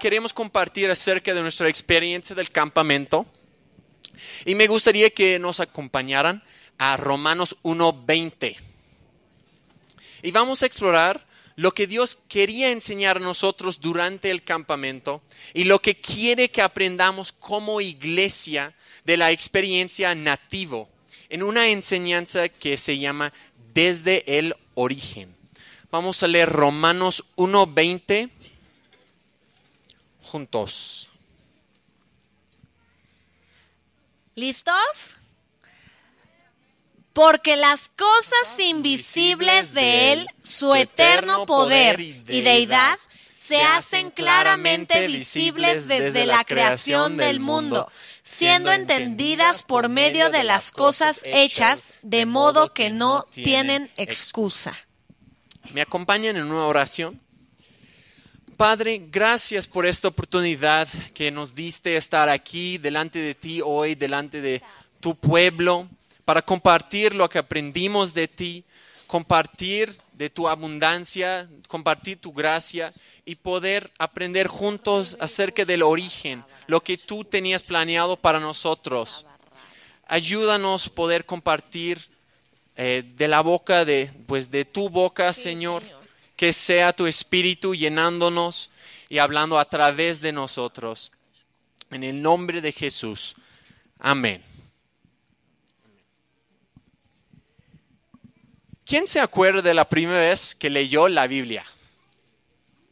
queremos compartir acerca de nuestra experiencia del campamento. Y me gustaría que nos acompañaran a Romanos 1:20. Y vamos a explorar lo que Dios quería enseñar a nosotros durante el campamento y lo que quiere que aprendamos como iglesia de la experiencia nativo en una enseñanza que se llama Desde el Origen. Vamos a leer Romanos 1:20 juntos. ¿Listos? Porque las cosas invisibles de Él, su eterno poder y deidad, se hacen claramente visibles desde la creación del mundo, siendo entendidas por medio de las cosas hechas, de modo que no tienen excusa. ¿Me acompañan en una oración? Padre, gracias por esta oportunidad que nos diste estar aquí delante de ti hoy, delante de tu pueblo, para compartir lo que aprendimos de ti, compartir de tu abundancia, compartir tu gracia y poder aprender juntos acerca del origen, lo que tú tenías planeado para nosotros. Ayúdanos a poder compartir de la boca, de tu boca, sí, Señor, que sea tu Espíritu llenándonos y hablando a través de nosotros. En el nombre de Jesús. Amén. ¿Quién se acuerda de la primera vez que leyó la Biblia?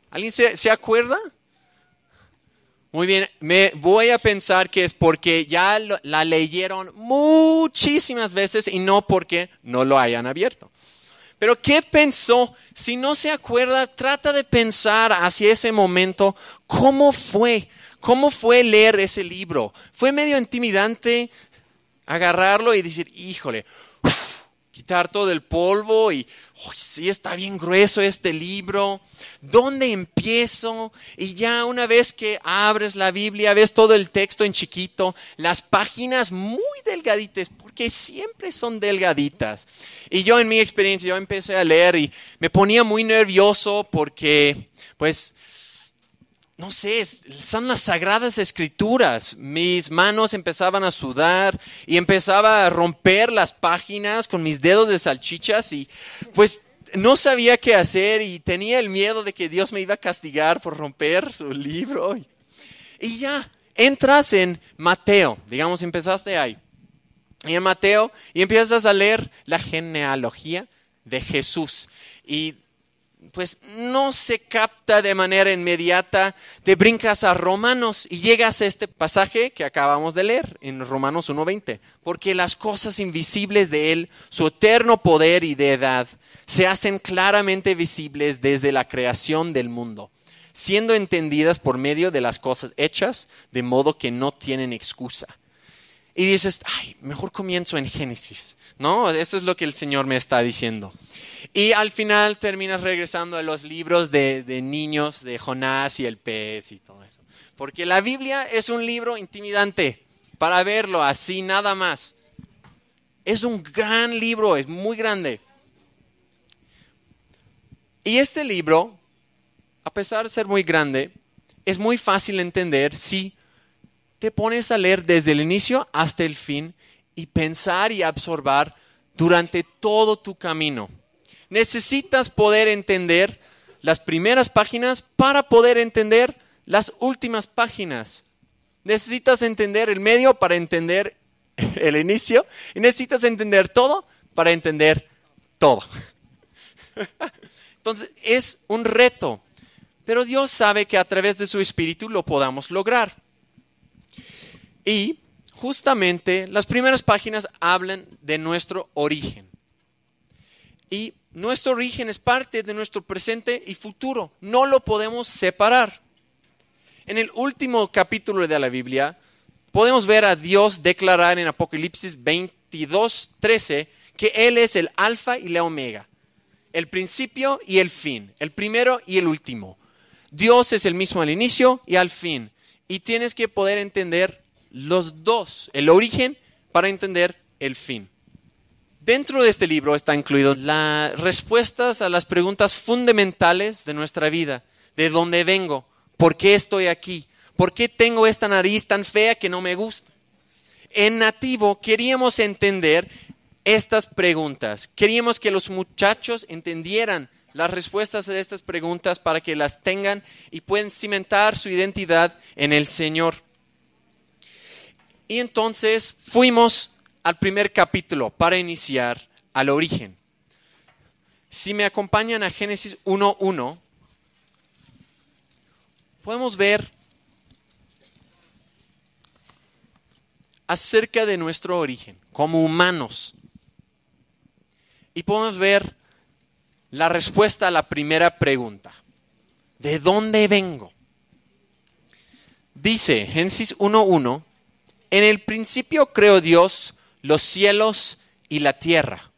¿Alguien se acuerda? Muy bien, me voy a pensar que es porque ya la leyeron muchísimas veces y no porque no lo hayan abierto. Pero ¿qué pensó? Si no se acuerda, trata de pensar hacia ese momento, ¿cómo fue? ¿Cómo fue leer ese libro? ¿Fue medio intimidante agarrarlo y decir, híjole, quitar todo el polvo y sí está bien grueso este libro? ¿Dónde empiezo? Y ya una vez que abres la Biblia, ves todo el texto en chiquito, las páginas muy delgaditas, porque siempre son delgaditas. Y yo en mi experiencia, yo empecé a leer y me ponía muy nervioso porque, no sé, son las sagradas escrituras. Mis manos empezaban a sudar y empezaba a romper las páginas con mis dedos de salchichas y no sabía qué hacer y tenía el miedo de que Dios me iba a castigar por romper su libro. Y ya, entras en Mateo, digamos, empezaste ahí. Y en Mateo, y empiezas a leer la genealogía de Jesús. Y no se capta de manera inmediata, te brincas a Romanos y llegas a este pasaje que acabamos de leer en Romanos 1:20. Porque las cosas invisibles de Él, su eterno poder y deidad, se hacen claramente visibles desde la creación del mundo, siendo entendidas por medio de las cosas hechas, de modo que no tienen excusa. Y dices, mejor comienzo en Génesis, ¿no? Esto es lo que el Señor me está diciendo. Y al final terminas regresando a los libros de niños, de Jonás y el pez y todo eso. Porque la Biblia es un libro intimidante para verlo así nada más. Es un gran libro, es muy grande. Y este libro, a pesar de ser muy grande, es muy fácil de entender si te pones a leer desde el inicio hasta el fin y pensar y absorber durante todo tu camino. Necesitas poder entender las primeras páginas para poder entender las últimas páginas. Necesitas entender el medio para entender el inicio y necesitas entender todo para entender todo. Entonces es un reto, pero Dios sabe que a través de su Espíritu lo podamos lograr. Y justamente las primeras páginas hablan de nuestro origen. Y nuestro origen es parte de nuestro presente y futuro. No lo podemos separar. En el último capítulo de la Biblia, podemos ver a Dios declarar en Apocalipsis 22:13 que Él es el alfa y la omega, el principio y el fin, el primero y el último. Dios es el mismo al inicio y al fin. Y tienes que poder entender los dos, el origen para entender el fin. Dentro de este libro está incluido las respuestas a las preguntas fundamentales de nuestra vida. ¿De dónde vengo? ¿Por qué estoy aquí? ¿Por qué tengo esta nariz tan fea que no me gusta? En Nativo queríamos entender estas preguntas. Queríamos que los muchachos entendieran las respuestas a estas preguntas para que las tengan y puedan cimentar su identidad en el Señor. Y entonces fuimos al primer capítulo para iniciar al origen. Si me acompañan a Génesis 1:1, podemos ver acerca de nuestro origen como humanos. Y podemos ver la respuesta a la primera pregunta. ¿De dónde vengo? Dice Génesis 1:1, en el principio creó Dios los cielos y la tierra.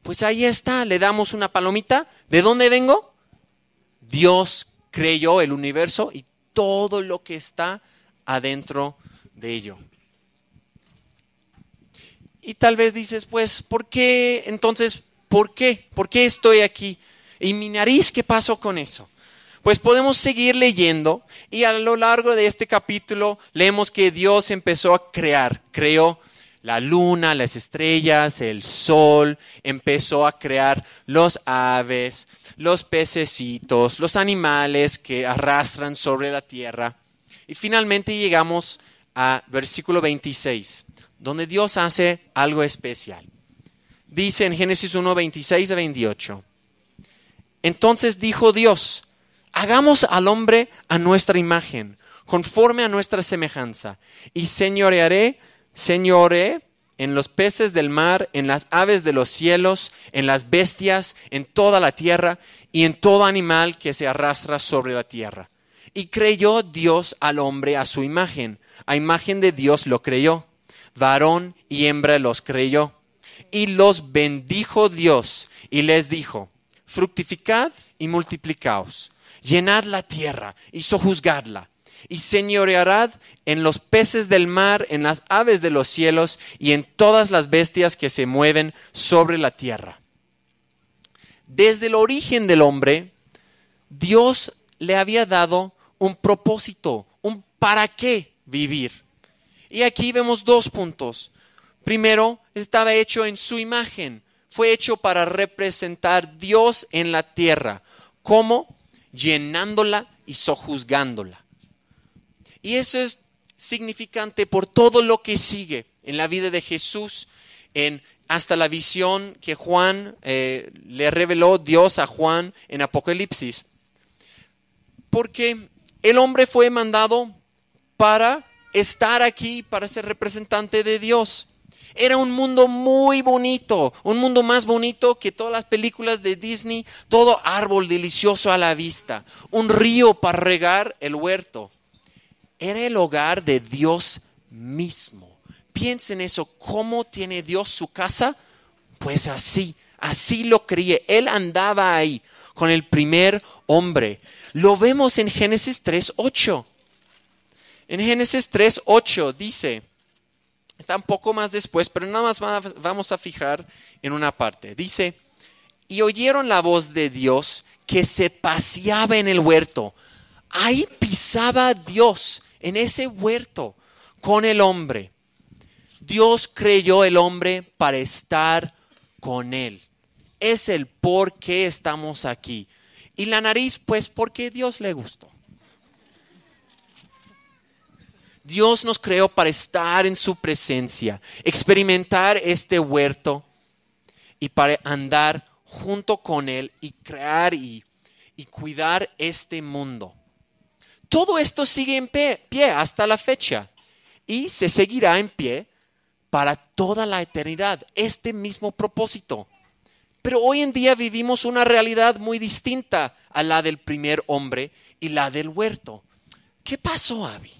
Pues ahí está, le damos una palomita. ¿De dónde vengo? Dios creó el universo y todo lo que está adentro de ello. Y tal vez dices, pues, ¿por qué? Entonces, ¿por qué? ¿Por qué estoy aquí? ¿Y mi nariz qué pasó con eso? Pues podemos seguir leyendo y a lo largo de este capítulo leemos que Dios empezó a crear. Creó la luna, las estrellas, el sol, empezó a crear los aves, los pececitos, los animales que arrastran sobre la tierra. Y finalmente llegamos a versículo 26, donde Dios hace algo especial. Dice en Génesis 1, 26 a 28. Entonces dijo Dios, hagamos al hombre a nuestra imagen, conforme a nuestra semejanza, y señoreé en los peces del mar, en las aves de los cielos, en las bestias, en toda la tierra, y en todo animal que se arrastra sobre la tierra. Y creyó Dios al hombre a su imagen, a imagen de Dios lo creyó, varón y hembra los creyó. Y los bendijo Dios, y les dijo, fructificad y multiplicaos, llenad la tierra y sojuzgadla, y señoread en los peces del mar, en las aves de los cielos, y en todas las bestias que se mueven sobre la tierra. Desde el origen del hombre, Dios le había dado un propósito, un para qué vivir. Y aquí vemos 2 puntos. Primero, estaba hecho en su imagen. Fue hecho para representar Dios en la tierra. ¿Cómo? Llenándola y sojuzgándola. Y eso es significante por todo lo que sigue en la vida de Jesús, hasta la visión que Juan le reveló Dios a Juan en Apocalipsis. Porque el hombre fue mandado para estar aquí, para ser representante de Dios. Era un mundo muy bonito, un mundo más bonito que todas las películas de Disney, todo árbol delicioso a la vista, un río para regar el huerto. Era el hogar de Dios mismo. Piensen eso, ¿cómo tiene Dios su casa? Pues así lo creía. Él andaba ahí con el primer hombre. Lo vemos en Génesis 3:8. En Génesis 3:8 dice, está un poco más después, pero nada más vamos a fijar en una parte. Dice, y oyeron la voz de Dios que se paseaba en el huerto. Ahí pisaba Dios en ese huerto con el hombre. Dios creyó el hombre para estar con él. Es el por qué estamos aquí. Y la nariz, pues, porque Dios le gustó. Dios nos creó para estar en su presencia, experimentar este huerto y para andar junto con Él y crear y cuidar este mundo. Todo esto sigue en pie hasta la fecha y se seguirá en pie para toda la eternidad, este mismo propósito. Pero hoy en día vivimos una realidad muy distinta a la del primer hombre y la del huerto. ¿Qué pasó, Abby?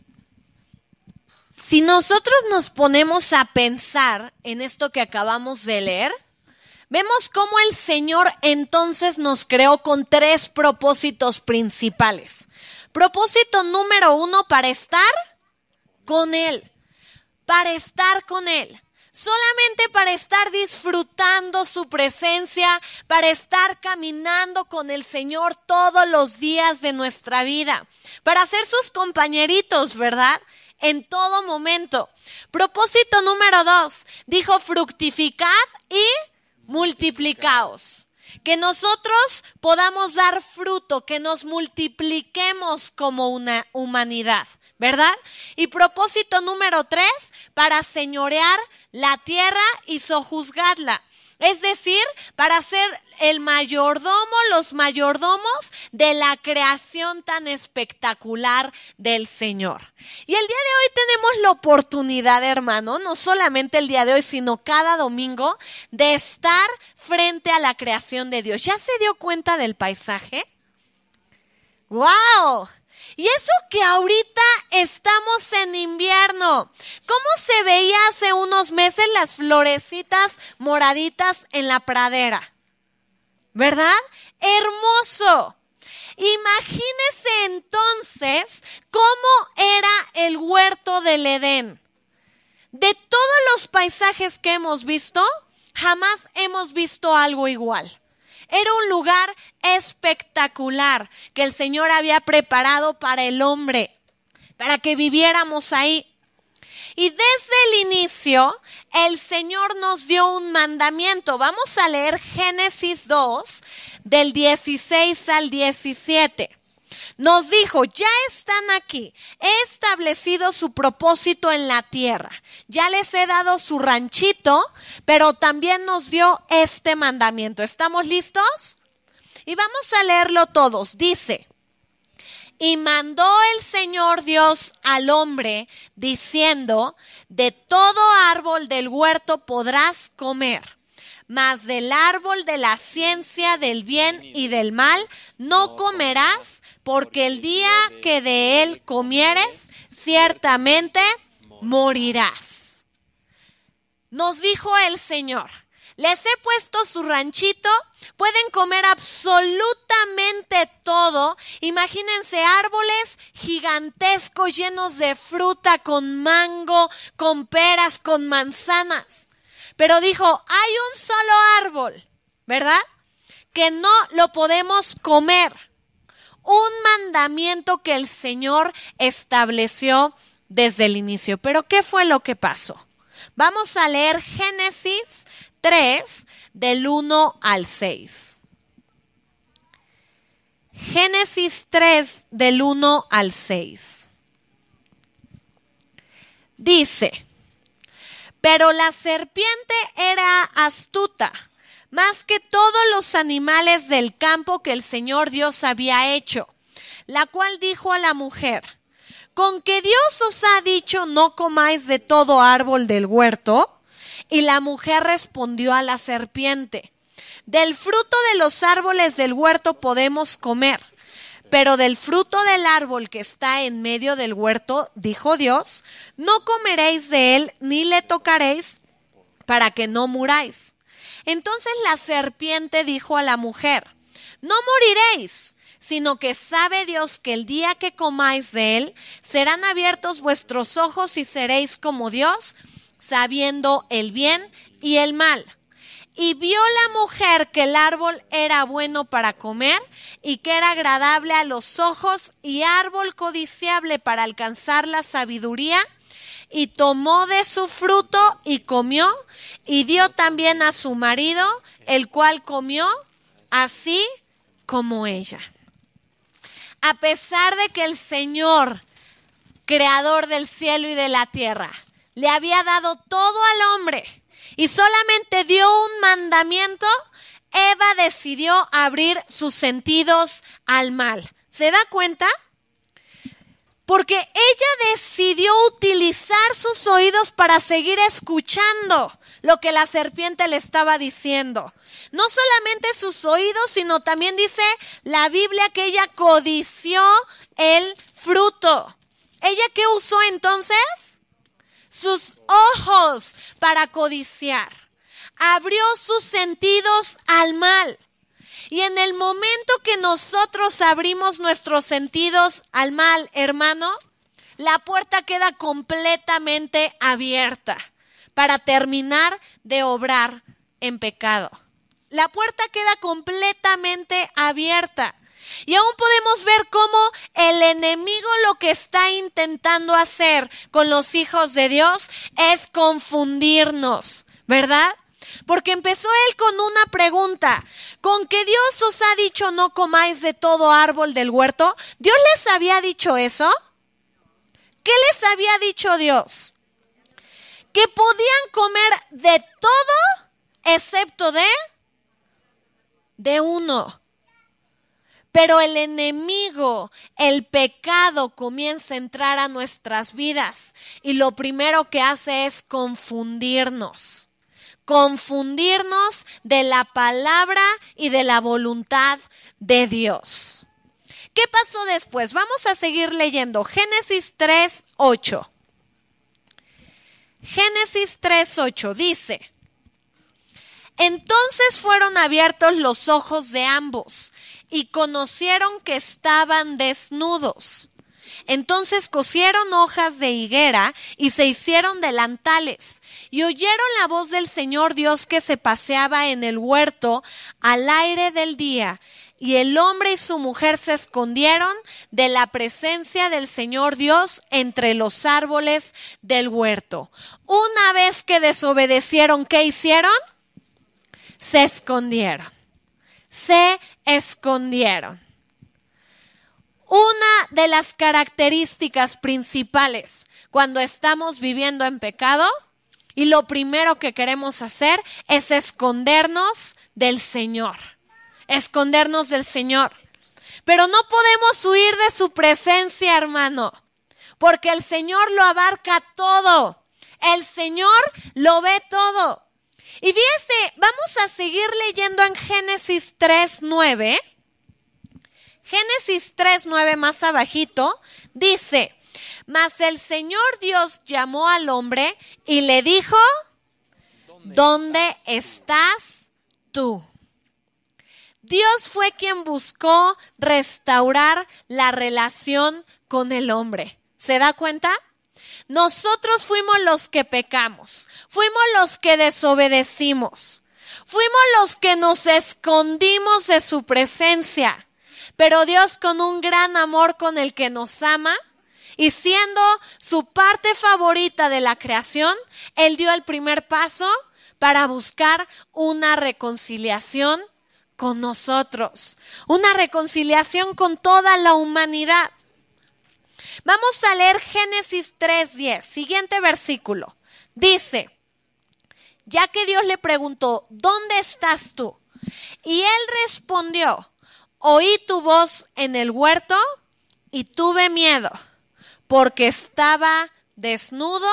Si nosotros nos ponemos a pensar en esto que acabamos de leer, vemos cómo el Señor entonces nos creó con 3 propósitos principales. Propósito número 1, para estar con Él. Para estar con Él. solamente para estar disfrutando su presencia, para estar caminando con el Señor todos los días de nuestra vida, para ser sus compañeritos, ¿verdad? En todo momento. Propósito número 2, dijo: fructificad y multiplicaos. Que nosotros podamos dar fruto, que nos multipliquemos como una humanidad, ¿verdad? Y propósito número 3, para señorear la tierra y sojuzgarla. Es decir, para ser el mayordomo, los mayordomos de la creación tan espectacular del Señor. Y el día de hoy tenemos la oportunidad, hermano, no solamente el día de hoy, sino cada domingo, de estar frente a la creación de Dios. ¿Ya se dio cuenta del paisaje? ¡Wow! Y eso que ahorita estamos en invierno. ¿Cómo se veía hace unos meses las florecitas moraditas en la pradera? ¿Verdad? Hermoso. Imagínese entonces cómo era el huerto del Edén. De todos los paisajes que hemos visto, jamás hemos visto algo igual. Era un lugar espectacular que el Señor había preparado para el hombre, para que viviéramos ahí. Y desde el inicio, el Señor nos dio un mandamiento. Vamos a leer Génesis 2, del 16 al 17. Nos dijo: ya están aquí, he establecido su propósito en la tierra, ya les he dado su ranchito, pero también nos dio este mandamiento. ¿Estamos listos? Y vamos a leerlo todos. Dice: y mandó el Señor Dios al hombre, diciendo: de todo árbol del huerto podrás comer, mas del árbol de la ciencia del bien y del mal no comerás, porque el día que de él comieres, ciertamente morirás. Nos dijo el Señor: les he puesto su ranchito, pueden comer absolutamente todo. Imagínense árboles gigantescos llenos de fruta, con mango, con peras, con manzanas. Pero dijo: hay un solo árbol, ¿verdad?, que no lo podemos comer. Un mandamiento que el Señor estableció desde el inicio. Pero ¿qué fue lo que pasó? Vamos a leer Génesis 3, del 1 al 6. Génesis 3, del 1 al 6. Dice: pero la serpiente era astuta, más que todos los animales del campo que el Señor Dios había hecho, la cual dijo a la mujer: ¿con que Dios os ha dicho no comáis de todo árbol del huerto? Y la mujer respondió a la serpiente: del fruto de los árboles del huerto podemos comer, pero del fruto del árbol que está en medio del huerto, dijo Dios, no comeréis de él ni le tocaréis, para que no muráis. Entonces la serpiente dijo a la mujer: no moriréis, sino que sabe Dios que el día que comáis de él, serán abiertos vuestros ojos y seréis como Dios, sabiendo el bien y el mal. Y vio la mujer que el árbol era bueno para comer y que era agradable a los ojos y árbol codiciable para alcanzar la sabiduría, y tomó de su fruto y comió, y dio también a su marido, el cual comió, así como ella. A pesar de que el Señor, creador del cielo y de la tierra, le había dado todo al hombre y solamente dio un mandamiento, Eva decidió abrir sus sentidos al mal. ¿Se da cuenta? Porque ella decidió utilizar sus oídos para seguir escuchando lo que la serpiente le estaba diciendo. No solamente sus oídos, sino también dice la Biblia que ella codició el fruto. ¿Ella qué usó entonces? Sus ojos para codiciar. Abrió sus sentidos al mal. Y en el momento que nosotros abrimos nuestros sentidos al mal, hermano, la puerta queda completamente abierta para terminar de obrar en pecado. La puerta queda completamente abierta. Y aún podemos ver cómo el enemigo lo que está intentando hacer con los hijos de Dios es confundirnos, ¿verdad? Porque empezó él con una pregunta: ¿con que Dios os ha dicho no comáis de todo árbol del huerto? ¿Dios les había dicho eso? ¿Qué les había dicho Dios? Que podían comer de todo excepto de uno. Pero el enemigo, el pecado, comienza a entrar a nuestras vidas y lo primero que hace es confundirnos de la palabra y de la voluntad de Dios. ¿Qué pasó después? Vamos a seguir leyendo. Génesis 3:8. Génesis 3:8 dice: entonces fueron abiertos los ojos de ambos y conocieron que estaban desnudos. Entonces cosieron hojas de higuera y se hicieron delantales, y oyeron la voz del Señor Dios que se paseaba en el huerto al aire del día. Y el hombre y su mujer se escondieron de la presencia del Señor Dios entre los árboles del huerto. Una vez que desobedecieron, ¿qué hicieron? Se escondieron. Se escondieron. Una de las características principales cuando estamos viviendo en pecado y lo primero que queremos hacer es escondernos del Señor. Escondernos del Señor. Pero no podemos huir de su presencia, hermano, porque el Señor lo abarca todo. El Señor lo ve todo. Y fíjese, vamos a seguir leyendo en Génesis 3:9. Génesis 3:9 más abajito dice: mas el Señor Dios llamó al hombre y le dijo: ¿dónde estás tú? Dios fue quien buscó restaurar la relación con el hombre. ¿Se da cuenta? Nosotros fuimos los que pecamos, fuimos los que desobedecimos, fuimos los que nos escondimos de su presencia. Pero Dios, con un gran amor con el que nos ama y siendo su parte favorita de la creación, Él dio el primer paso para buscar una reconciliación con nosotros, una reconciliación con toda la humanidad. Vamos a leer Génesis 3:10, siguiente versículo. Dice: ya que Dios le preguntó: ¿dónde estás tú? Y él respondió: oí tu voz en el huerto y tuve miedo, porque estaba desnudo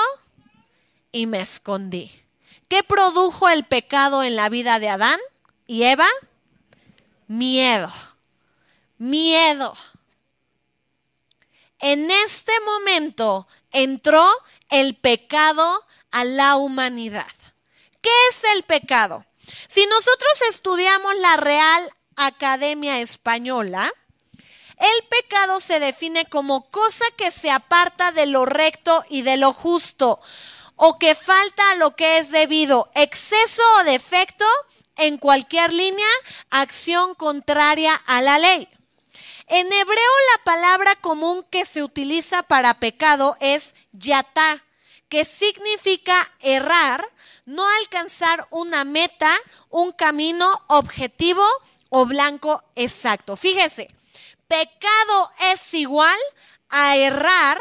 y me escondí. ¿Qué produjo el pecado en la vida de Adán y Eva? Miedo. Miedo. En este momento entró el pecado a la humanidad. ¿Qué es el pecado? Si nosotros estudiamos la Real Academia Española, el pecado se define como cosa que se aparta de lo recto y de lo justo, o que falta a lo que es debido, exceso o defecto en cualquier línea, acción contraria a la ley. En hebreo, la palabra común que se utiliza para pecado es yatá, que significa errar, no alcanzar una meta, un camino, objetivo o blanco exacto. Fíjese, pecado es igual a errar,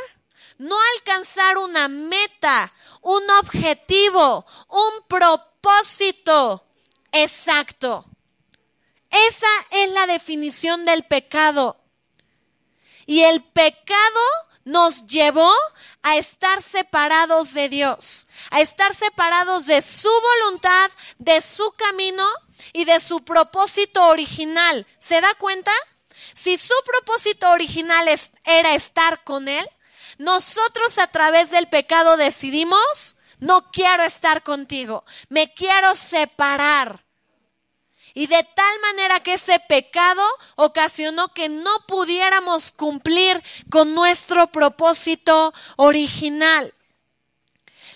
no alcanzar una meta, un objetivo, un propósito exacto. Esa es la definición del pecado. Y el pecado nos llevó a estar separados de Dios, a estar separados de su voluntad, de su camino y de su propósito original. ¿Se da cuenta? Si su propósito original era estar con Él, nosotros a través del pecado decidimos: no quiero estar contigo, me quiero separar. Y de tal manera que ese pecado ocasionó que no pudiéramos cumplir con nuestro propósito original.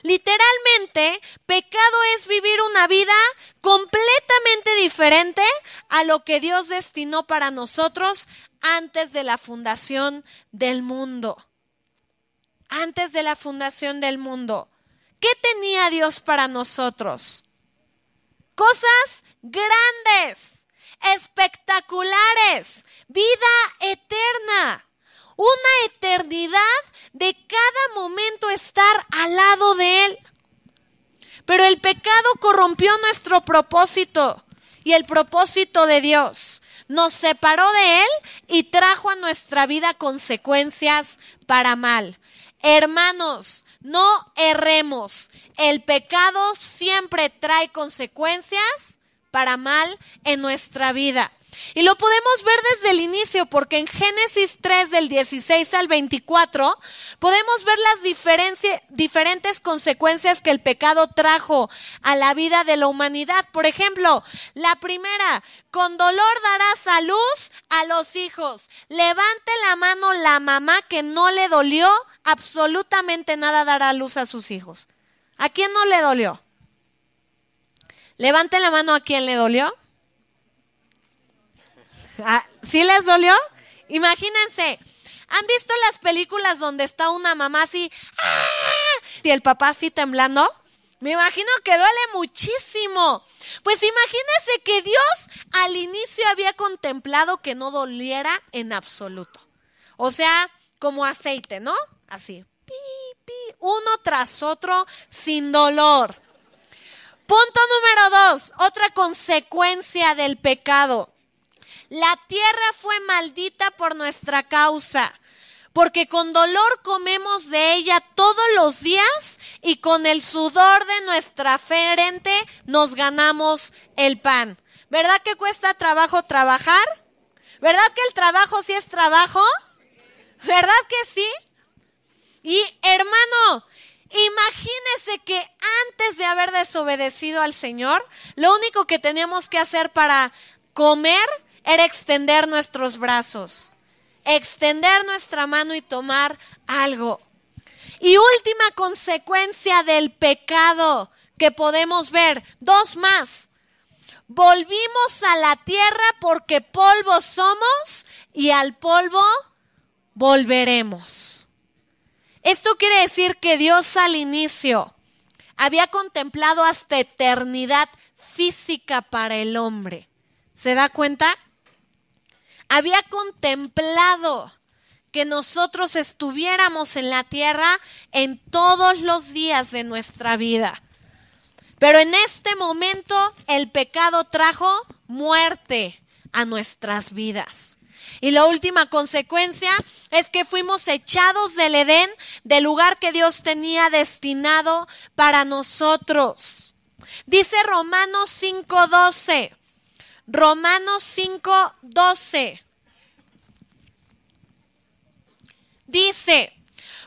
Literalmente, pecado es vivir una vida completamente diferente a lo que Dios destinó para nosotros antes de la fundación del mundo. Antes de la fundación del mundo. ¿Qué tenía Dios para nosotros? Cosas grandes, espectaculares, vida eterna, una eternidad de cada momento estar al lado de Él. Pero el pecado corrompió nuestro propósito y el propósito de Dios. Nos separó de Él y trajo a nuestra vida consecuencias para mal. Hermanos, no erremos. El pecado siempre trae consecuencias para mal en nuestra vida. Y lo podemos ver desde el inicio, porque en Génesis 3, del 16 al 24, podemos ver las diferentes consecuencias que el pecado trajo a la vida de la humanidad. Por ejemplo, la primera: con dolor darás a luz a los hijos. Levante la mano la mamá que no le dolió absolutamente nada dar a luz a sus hijos. ¿A quién no le dolió? Levante la mano a quien le dolió. ¿Sí les dolió? Imagínense, ¿han visto las películas donde está una mamá así y el papá así temblando? Me imagino que duele muchísimo. Pues imagínense que Dios al inicio había contemplado que no doliera en absoluto. O sea, como aceite, ¿no? Así, pi, pi, uno tras otro, sin dolor. Punto número 2, otra consecuencia del pecado. La tierra fue maldita por nuestra causa, porque con dolor comemos de ella todos los días y con el sudor de nuestra frente nos ganamos el pan. ¿Verdad que cuesta trabajo trabajar? ¿Verdad que el trabajo sí es trabajo? ¿Verdad que sí? Y hermano, imagínese que antes de haber desobedecido al Señor, lo único que teníamos que hacer para comer era extender nuestros brazos, extender nuestra mano y tomar algo. Y última consecuencia del pecado que podemos ver, 2 más. Volvimos a la tierra porque polvo somos y al polvo volveremos. Esto quiere decir que Dios al inicio había contemplado hasta eternidad física para el hombre. ¿Se da cuenta? Había contemplado que nosotros estuviéramos en la tierra en todos los días de nuestra vida. Pero en este momento el pecado trajo muerte a nuestras vidas. Y la última consecuencia es que fuimos echados del Edén, del lugar que Dios tenía destinado para nosotros. Dice Romanos 5:12. Romanos 5:12. Dice: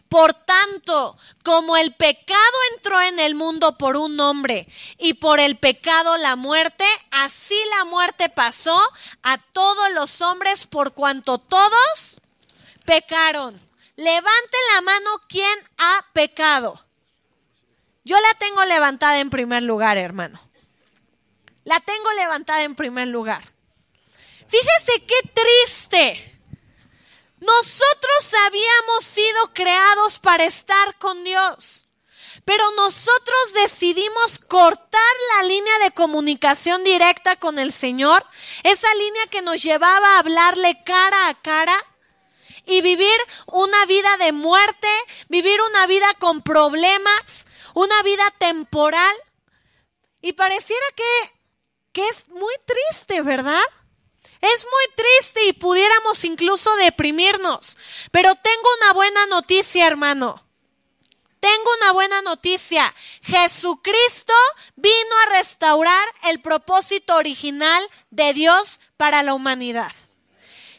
por tanto, como el pecado entró en el mundo por un hombre y por el pecado la muerte, así la muerte pasó a todos los hombres por cuanto todos pecaron. Levante la mano quien ha pecado. Yo la tengo levantada en primer lugar, hermano. La tengo levantada en primer lugar. Fíjese qué triste. Nosotros habíamos sido creados para estar con Dios, pero nosotros decidimos cortar la línea de comunicación directa con el Señor, esa línea que nos llevaba a hablarle cara a cara y vivir una vida de muerte, vivir una vida con problemas, una vida temporal. Y pareciera que es muy triste, ¿verdad? Es muy triste y pudiéramos incluso deprimirnos. Pero tengo una buena noticia, hermano. Tengo una buena noticia. Jesucristo vino a restaurar el propósito original de Dios para la humanidad.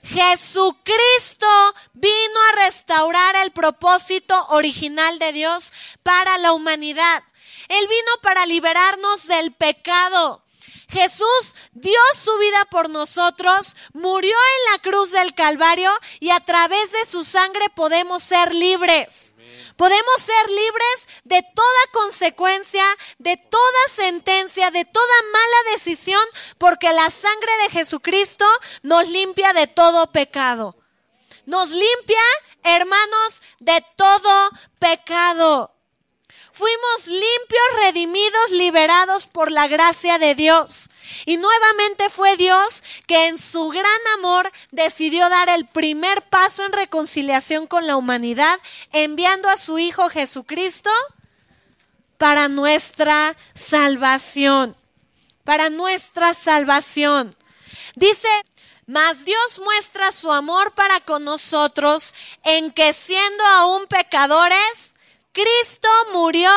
Jesucristo vino a restaurar el propósito original de Dios para la humanidad. Él vino para liberarnos del pecado. Jesús dio su vida por nosotros, murió en la cruz del Calvario y a través de su sangre podemos ser libres. Podemos ser libres de toda consecuencia, de toda sentencia, de toda mala decisión, porque la sangre de Jesucristo nos limpia de todo pecado. Nos limpia, hermanos, de todo pecado. Fuimos limpios, redimidos, liberados por la gracia de Dios. Y nuevamente fue Dios que en su gran amor decidió dar el primer paso en reconciliación con la humanidad, enviando a su Hijo Jesucristo para nuestra salvación. Para nuestra salvación. Dice: mas Dios muestra su amor para con nosotros en que siendo aún pecadores, Cristo murió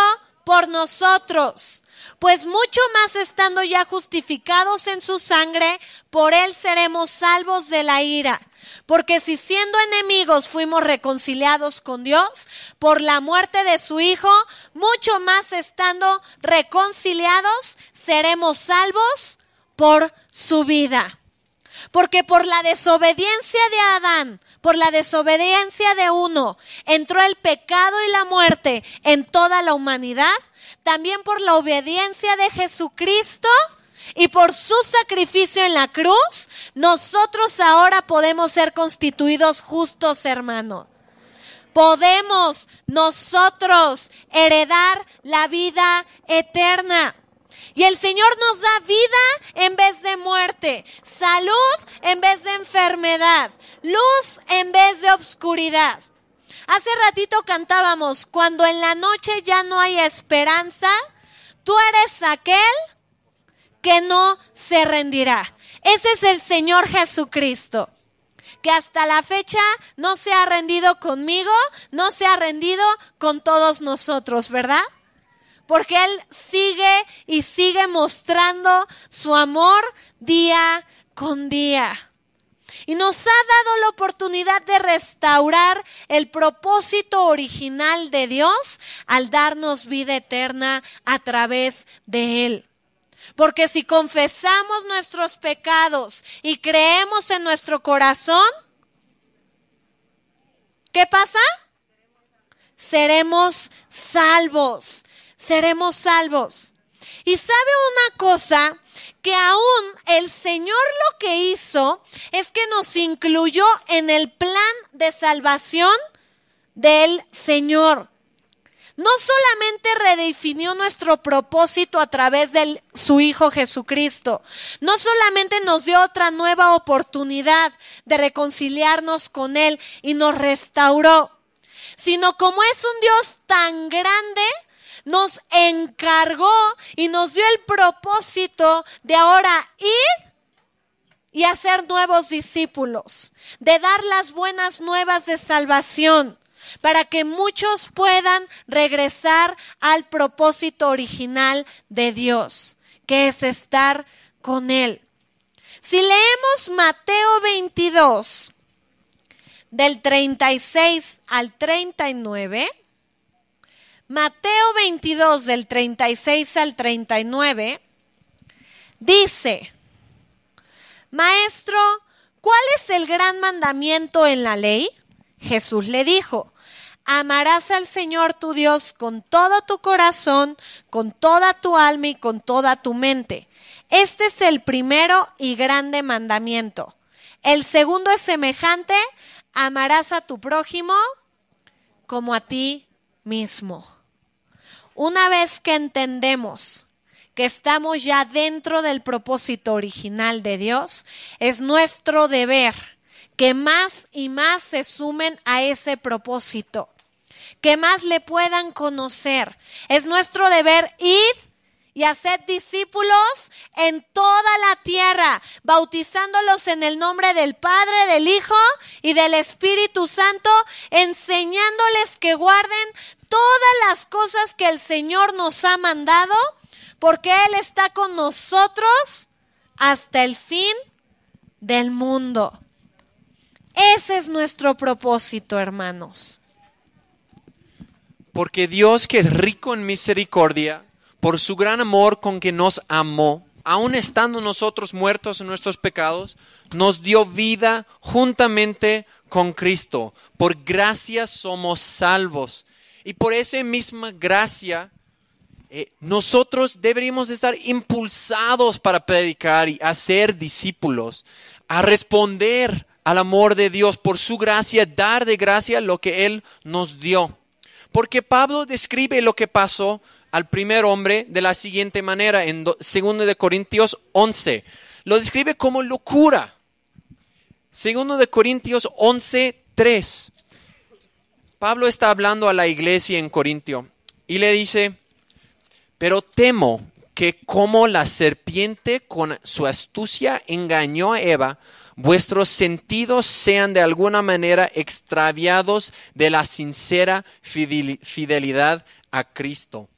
por nosotros, pues mucho más estando ya justificados en su sangre, por él seremos salvos de la ira. Porque si siendo enemigos fuimos reconciliados con Dios por la muerte de su Hijo, mucho más estando reconciliados seremos salvos por su vida. Porque por la desobediencia de Adán, por la desobediencia de uno, entró el pecado y la muerte en toda la humanidad. También por la obediencia de Jesucristo y por su sacrificio en la cruz, nosotros ahora podemos ser constituidos justos, hermanos. Podemos nosotros heredar la vida eterna. Y el Señor nos da vida en vez de muerte, salud en vez de enfermedad, luz en vez de obscuridad. Hace ratito cantábamos: cuando en la noche ya no hay esperanza, tú eres aquel que no se rendirá. Ese es el Señor Jesucristo, que hasta la fecha no se ha rendido conmigo, no se ha rendido con todos nosotros, ¿verdad? Porque Él sigue y sigue mostrando su amor día con día. Y nos ha dado la oportunidad de restaurar el propósito original de Dios al darnos vida eterna a través de Él. Porque si confesamos nuestros pecados y creemos en nuestro corazón, ¿qué pasa? Seremos salvos. Seremos salvos. Y sabe una cosa, que aún el Señor lo que hizo es que nos incluyó en el plan de salvación del Señor. No solamente redefinió nuestro propósito a través de su Hijo Jesucristo, no solamente nos dio otra nueva oportunidad de reconciliarnos con Él y nos restauró, sino como es un Dios tan grande, nos encargó y nos dio el propósito de ahora ir y hacer nuevos discípulos, de dar las buenas nuevas de salvación, para que muchos puedan regresar al propósito original de Dios, que es estar con Él. Si leemos Mateo 22, del 36 al 39, Mateo 22 del 36 al 39 dice: Maestro, ¿cuál es el gran mandamiento en la ley? Jesús le dijo: amarás al Señor tu Dios con todo tu corazón, con toda tu alma y con toda tu mente. Este es el primero y grande mandamiento. El segundo es semejante: amarás a tu prójimo como a ti mismo. Una vez que entendemos que estamos ya dentro del propósito original de Dios, es nuestro deber que más y más se sumen a ese propósito, que más le puedan conocer. Es nuestro deber ir y hacer discípulos en toda la tierra, bautizándolos en el nombre del Padre, del Hijo y del Espíritu Santo, enseñándoles que guarden todas las cosas que el Señor nos ha mandado, porque Él está con nosotros hasta el fin del mundo. Ese es nuestro propósito, hermanos. Porque Dios, que es rico en misericordia, por su gran amor con que nos amó, aun estando nosotros muertos en nuestros pecados, nos dio vida juntamente con Cristo. Por gracia somos salvos. Y por esa misma gracia, nosotros deberíamos estar impulsados para predicar y hacer discípulos, a responder al amor de Dios por su gracia, dar de gracia lo que Él nos dio. Porque Pablo describe lo que pasó al primer hombre de la siguiente manera en 2 Corintios 11. Lo describe como locura. 2 Corintios 11:3. Pablo está hablando a la iglesia en Corintio y le dice: pero temo que como la serpiente con su astucia engañó a Eva, vuestros sentidos sean de alguna manera extraviados de la sincera fidelidad a Cristo.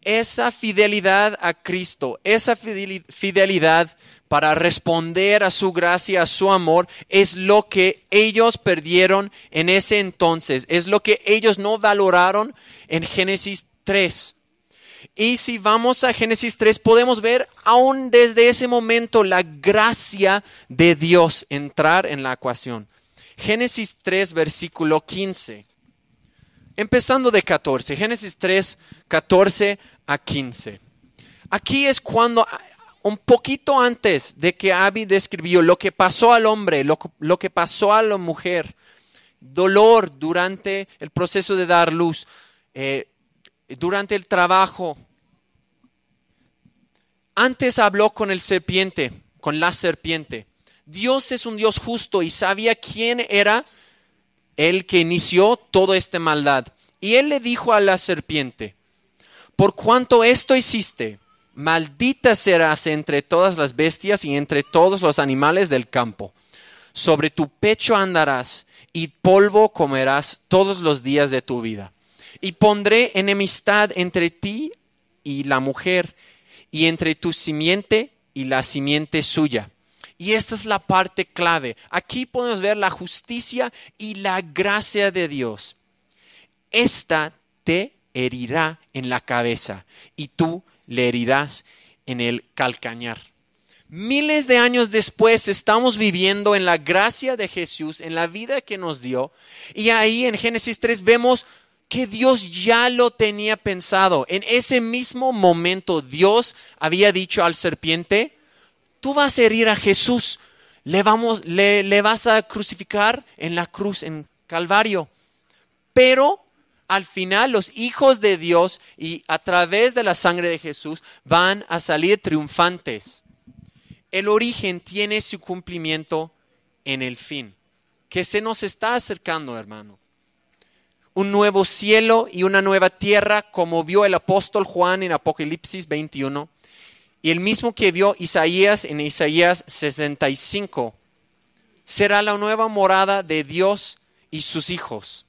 Esa fidelidad a Cristo, esa fidelidad para responder a su gracia, a su amor, es lo que ellos perdieron en ese entonces. Es lo que ellos no valoraron en Génesis 3. Y si vamos a Génesis 3, podemos ver aún desde ese momento la gracia de Dios entrar en la ecuación. Génesis 3, versículo 15. Empezando de 14. Génesis 3, 14 a 15. Aquí es cuando, un poquito antes de que Abby describió lo que pasó al hombre, lo que pasó a la mujer, dolor durante el proceso de dar luz, durante el trabajo. Antes habló con la serpiente. Dios es un Dios justo y sabía quién era el que inició toda esta maldad. Y Él le dijo a la serpiente: por cuanto esto hiciste, maldita serás entre todas las bestias y entre todos los animales del campo. Sobre tu pecho andarás y polvo comerás todos los días de tu vida. Y pondré enemistad entre ti y la mujer, y entre tu simiente y la simiente suya. Y esta es la parte clave. Aquí podemos ver la justicia y la gracia de Dios. Esta te herirá en la cabeza y tú le herirás en el calcañar. Miles de años después estamos viviendo en la gracia de Jesús, en la vida que nos dio. Y ahí en Génesis 3 vemos que Dios ya lo tenía pensado. En ese mismo momento Dios había dicho al serpiente: tú vas a herir a Jesús, le vas a crucificar en la cruz, en Calvario. Pero al final los hijos de Dios y a través de la sangre de Jesús van a salir triunfantes. El origen tiene su cumplimiento en el fin, que se nos está acercando, hermano. Un nuevo cielo y una nueva tierra, como vio el apóstol Juan en Apocalipsis 21. Y el mismo que vio Isaías en Isaías 65. Será la nueva morada de Dios y sus hijos.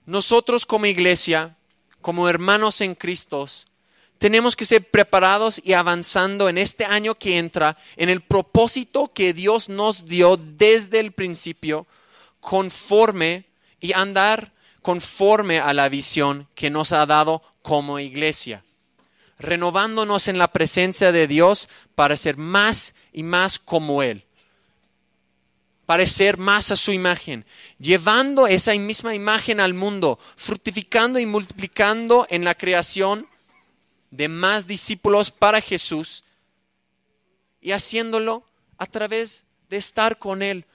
Nosotros como iglesia, como hermanos en Cristo, tenemos que ser preparados y avanzando en este año que entra, en el propósito que Dios nos dio desde el principio, conforme y andar conforme a la visión que nos ha dado como iglesia. Renovándonos en la presencia de Dios para ser más y más como Él. Parecer más a su imagen. Llevando esa misma imagen al mundo. Fructificando y multiplicando en la creación de más discípulos para Jesús. Y haciéndolo a través de estar con Él.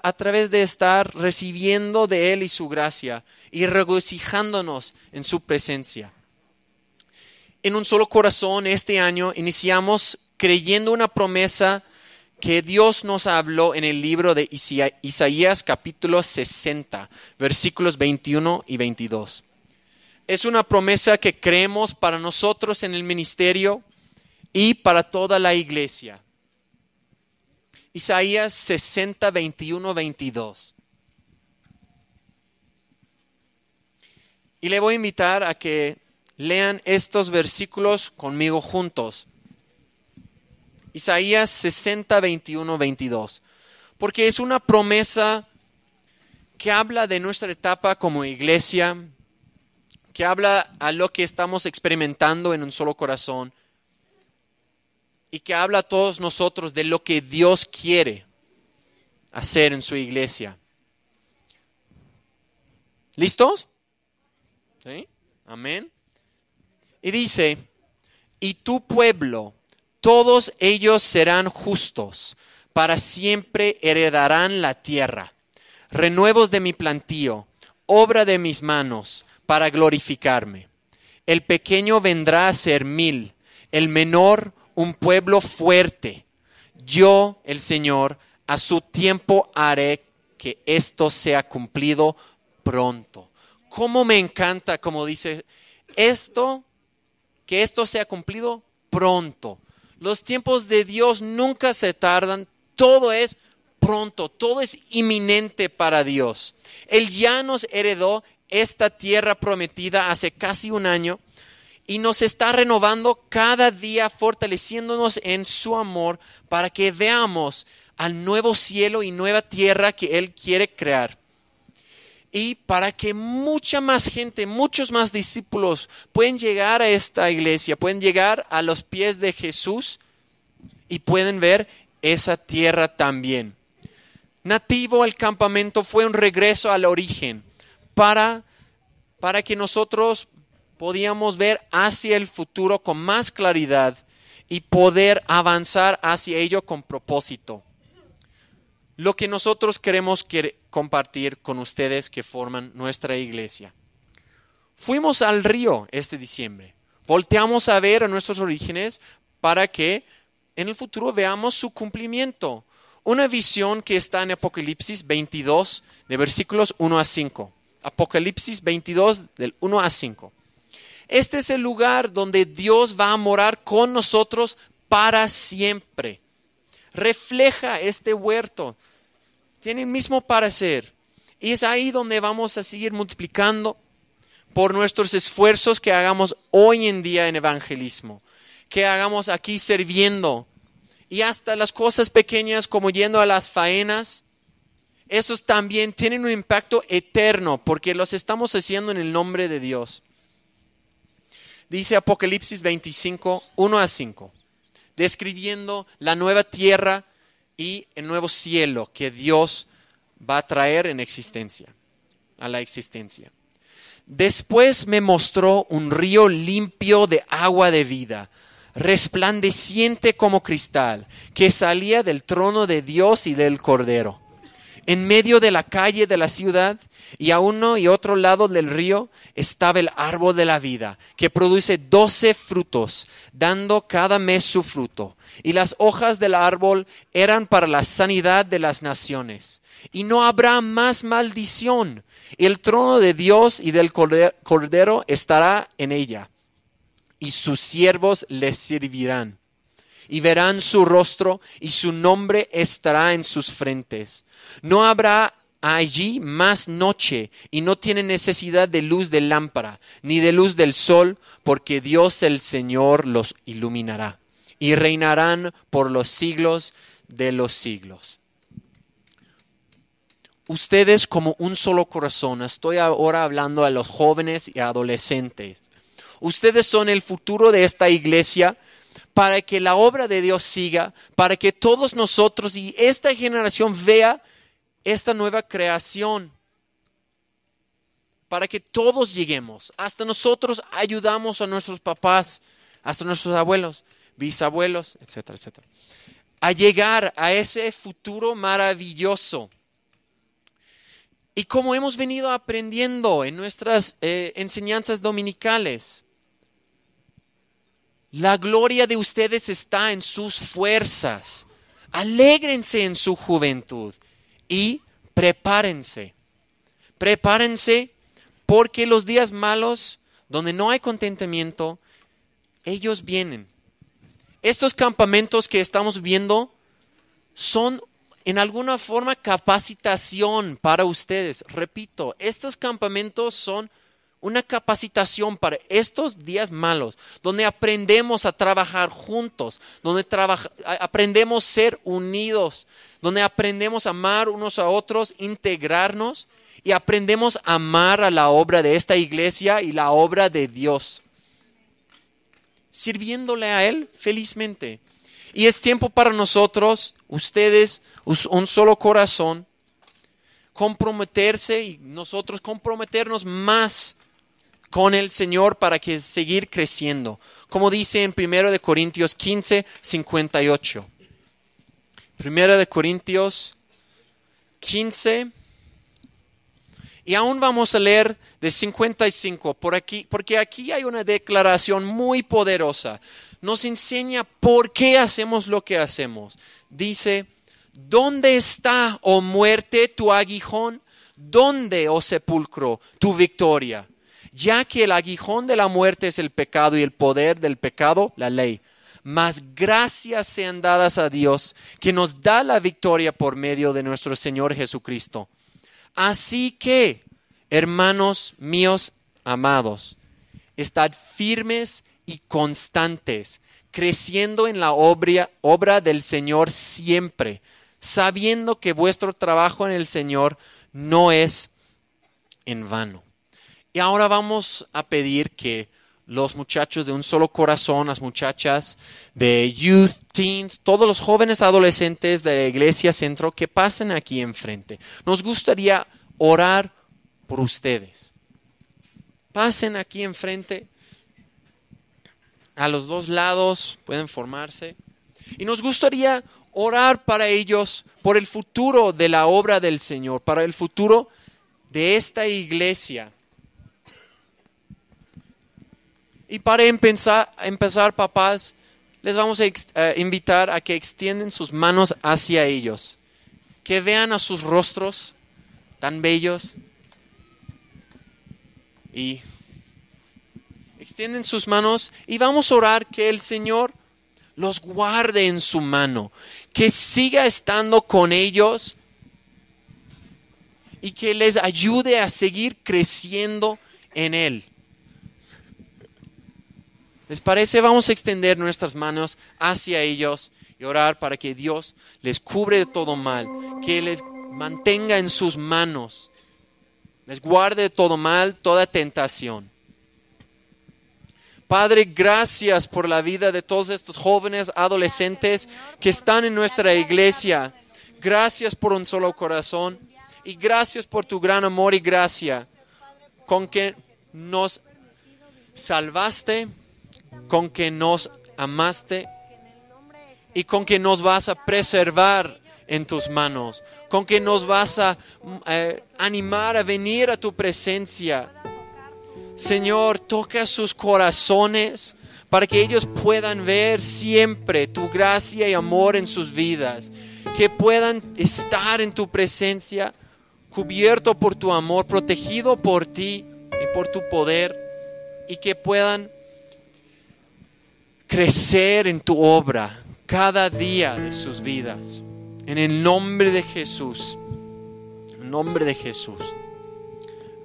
A través de estar recibiendo de Él y su gracia. Y regocijándonos en su presencia. En un solo corazón este año iniciamos creyendo una promesa que Dios nos habló en el libro de Isaías capítulo 60, versículos 21 y 22. Es una promesa que creemos para nosotros en el ministerio y para toda la iglesia. Isaías 60, 21, 22. Y le voy a invitar a que lean estos versículos conmigo juntos. Isaías 60, 21, 22. Porque es una promesa que habla de nuestra etapa como iglesia, que habla a lo que estamos experimentando en un solo corazón. y que habla a todos nosotros de lo que Dios quiere hacer en su iglesia. ¿Listos? ¿Sí? Amén. Y dice, y tu pueblo, todos ellos serán justos, para siempre heredarán la tierra. Renuevos de mi plantío, obra de mis manos, para glorificarme. El pequeño vendrá a ser 1000, el menor un pueblo fuerte. Yo, el Señor, a su tiempo haré que esto sea cumplido pronto. Cómo me encanta, como dice, que esto sea cumplido pronto. Los tiempos de Dios nunca se tardan, todo es pronto, todo es inminente para Dios. Él ya nos heredó esta tierra prometida hace casi un año y nos está renovando cada día, fortaleciéndonos en su amor para que veamos al nuevo cielo y nueva tierra que Él quiere crear. Y para que mucha más gente, muchos más discípulos pueden llegar a esta iglesia, pueden llegar a los pies de Jesús y pueden ver esa tierra también. Nativo, el campamento fue un regreso al origen para que nosotros podíamos ver hacia el futuro con más claridad y poder avanzar hacia ello con propósito. Lo que nosotros queremos compartir con ustedes que forman nuestra iglesia. Fuimos al río este diciembre. Volteamos a ver a nuestros orígenes para que en el futuro veamos su cumplimiento. Una visión que está en Apocalipsis 22, de versículos 1 a 5. Apocalipsis 22, del 1 a 5. Este es el lugar donde Dios va a morar con nosotros para siempre. Refleja este huerto. Tiene el mismo parecer. Y es ahí donde vamos a seguir multiplicando por nuestros esfuerzos que hagamos hoy en día en evangelismo. Que hagamos aquí sirviendo. Y hasta las cosas pequeñas como yendo a las faenas. Esos también tienen un impacto eterno porque los estamos haciendo en el nombre de Dios. Dice Apocalipsis 25, 1 a 5. Describiendo la nueva tierra y el nuevo cielo que Dios va a traer a la existencia. Después me mostró un río limpio de agua de vida, resplandeciente como cristal, que salía del trono de Dios y del Cordero. En medio de la calle de la ciudad y a uno y otro lado del río estaba el árbol de la vida, que produce 12 frutos, dando cada mes su fruto. Y las hojas del árbol eran para la sanidad de las naciones. Y no habrá más maldición. El trono de Dios y del Cordero estará en ella. Y sus siervos les servirán. Y verán su rostro y su nombre estará en sus frentes. No habrá allí más noche y no tienen necesidad de luz de lámpara ni de luz del sol, porque Dios el Señor los iluminará y reinarán por los siglos de los siglos. Ustedes como un solo corazón, estoy ahora hablando a los jóvenes y adolescentes. Ustedes son el futuro de esta iglesia, para que la obra de Dios siga, para que todos nosotros y esta generación vea esta nueva creación, para que todos lleguemos, hasta nosotros ayudamos a nuestros papás, hasta nuestros abuelos, bisabuelos, etcétera, etcétera, a llegar a ese futuro maravilloso. Y como hemos venido aprendiendo en nuestras enseñanzas dominicales, la gloria de ustedes está en sus fuerzas. Alégrense en su juventud y prepárense. Prepárense porque los días malos, donde no hay contentamiento, ellos vienen. Estos campamentos que estamos viendo son en alguna forma capacitación para ustedes. Repito, estos campamentos son una capacitación para estos días malos, donde aprendemos a trabajar juntos, donde aprendemos a ser unidos, donde aprendemos a amar unos a otros, integrarnos y aprendemos a amar a la obra de esta iglesia y la obra de Dios, sirviéndole a Él felizmente. Y es tiempo para nosotros, ustedes, un solo corazón, comprometerse y nosotros comprometernos más con el Señor para que seguir creciendo. Como dice en 1 Corintios 15, 58. 1 Corintios 15. Y aún vamos a leer de 55 por aquí, porque aquí hay una declaración muy poderosa. Nos enseña por qué hacemos lo que hacemos. Dice, ¿dónde está, oh muerte, tu aguijón? ¿Dónde, oh sepulcro, tu victoria? Ya que el aguijón de la muerte es el pecado y el poder del pecado, la ley. Mas gracias sean dadas a Dios, que nos da la victoria por medio de nuestro Señor Jesucristo. Así que, hermanos míos amados, estad firmes y constantes, creciendo en la obra del Señor siempre, sabiendo que vuestro trabajo en el Señor no es en vano. Y ahora vamos a pedir que los muchachos de un solo corazón, las muchachas de youth, teens, todos los jóvenes adolescentes de la Iglesia Centro que pasen aquí enfrente. Nos gustaría orar por ustedes. Pasen aquí enfrente. A los dos lados pueden formarse. Y nos gustaría orar para ellos, por el futuro de la obra del Señor, para el futuro de esta iglesia. Y para empezar, papás, les vamos a invitar a que extiendan sus manos hacia ellos. Que vean a sus rostros tan bellos. Y extienden sus manos y vamos a orar que el Señor los guarde en su mano. Que siga estando con ellos y que les ayude a seguir creciendo en Él. ¿Les parece? Vamos a extender nuestras manos hacia ellos y orar para que Dios les cubre de todo mal, que les mantenga en sus manos, les guarde de todo mal, toda tentación. Padre, gracias por la vida de todos estos jóvenes adolescentes que están en nuestra iglesia. Gracias por un solo corazón y gracias por tu gran amor y gracia con que nos salvaste, con que nos amaste y con que nos vas a preservar en tus manos, con que nos vas a animar a venir a tu presencia. Señor, toca sus corazones para que ellos puedan ver siempre tu gracia y amor en sus vidas, que puedan estar en tu presencia, cubierto por tu amor, protegido por ti y por tu poder, y que puedan crecer en tu obra cada día de sus vidas. En el nombre de Jesús. En el nombre de Jesús.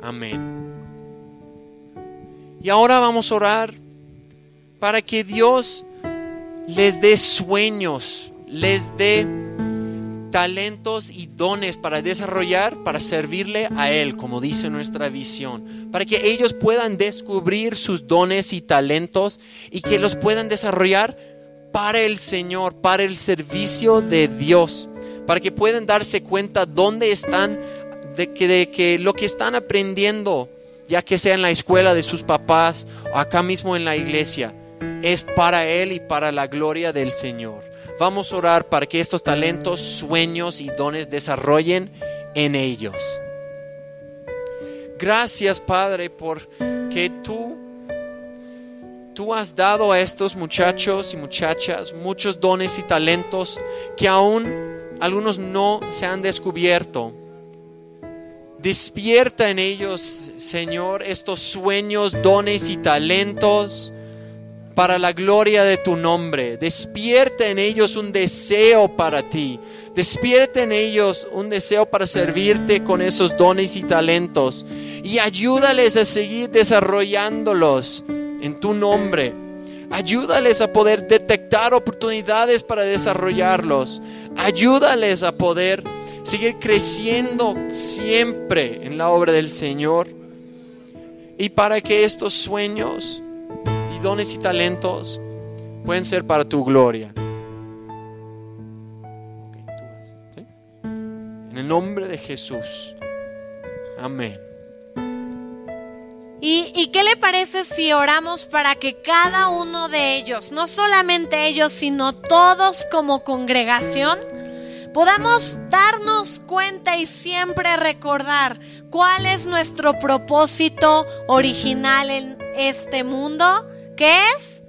Amén. Y ahora vamos a orar para que Dios les dé sueños, les dé talentos y dones para desarrollar, para servirle a Él, como dice nuestra visión, para que ellos puedan descubrir sus dones y talentos y que los puedan desarrollar para el Señor, para el servicio de Dios, para que puedan darse cuenta dónde están, de que lo que están aprendiendo, ya que sea en la escuela de sus papás o acá mismo en la iglesia, es para Él y para la gloria del Señor. Vamos a orar para que estos talentos, sueños y dones desarrollen en ellos. Gracias, Padre, porque tú has dado a estos muchachos y muchachas muchos dones y talentos que aún algunos no se han descubierto. Despierta en ellos, Señor, estos sueños, dones y talentos para la gloria de tu nombre. Despierta en ellos un deseo para ti. Despierta en ellos un deseo para servirte con esos dones y talentos. Y ayúdales a seguir desarrollándolos en tu nombre. Ayúdales a poder detectar oportunidades para desarrollarlos. Ayúdales a poder seguir creciendo siempre en la obra del Señor. Y para que estos sueños y dones y talentos pueden ser para tu gloria. En el nombre de Jesús. Amén. ¿Y qué le parece si oramos para que cada uno de ellos, no solamente ellos, sino todos como congregación, podamos darnos cuenta y siempre recordar cuál es nuestro propósito original en este mundo, que es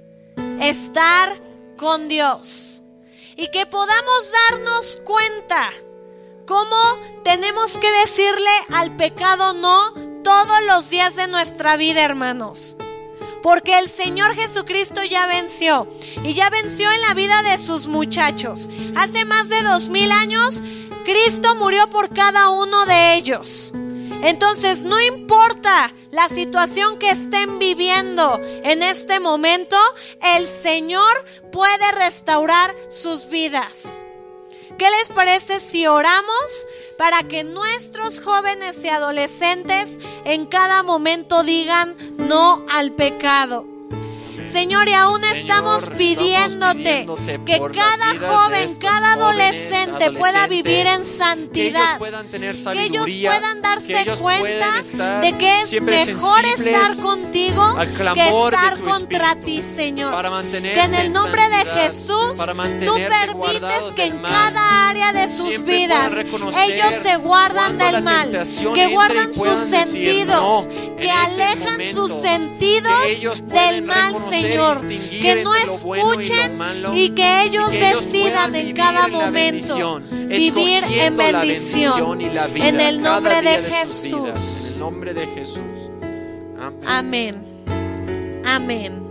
estar con Dios? Y que podamos darnos cuenta cómo tenemos que decirle al pecado no todos los días de nuestra vida, hermanos. Porque el Señor Jesucristo ya venció. Y ya venció en la vida de sus muchachos. Hace más de 2000 años, Cristo murió por cada uno de ellos. Entonces, no importa la situación que estén viviendo en este momento, el Señor puede restaurar sus vidas. ¿Qué les parece si oramos para que nuestros jóvenes y adolescentes en cada momento digan no al pecado? Señor, y aún estamos pidiéndote que cada joven, cada adolescente pueda vivir en santidad, que ellos puedan darse cuenta de que es mejor estar contigo que estar contra ti, Señor. Que en el nombre de Jesús tú permites que en cada área de sus vidas ellos se guardan del mal, que guardan sus sentidos, que alejan sus sentidos del mal, Señor, que no escuchen y que ellos decidan en cada momento vivir en bendición. En el nombre de Jesús. En el nombre de Jesús. Amén. Amén.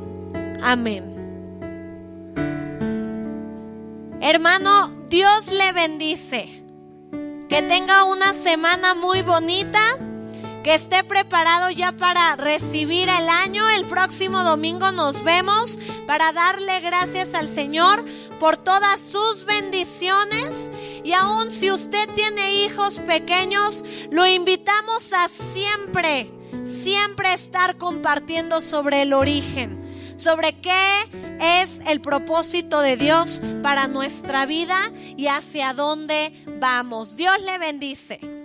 Amén. Hermano, Dios le bendice. Que tenga una semana muy bonita. Que esté preparado ya para recibir el año. El próximo domingo nos vemos para darle gracias al Señor por todas sus bendiciones. Y aún si usted tiene hijos pequeños, lo invitamos a siempre estar compartiendo sobre el origen, sobre qué es el propósito de Dios para nuestra vida y hacia dónde vamos. Dios le bendice.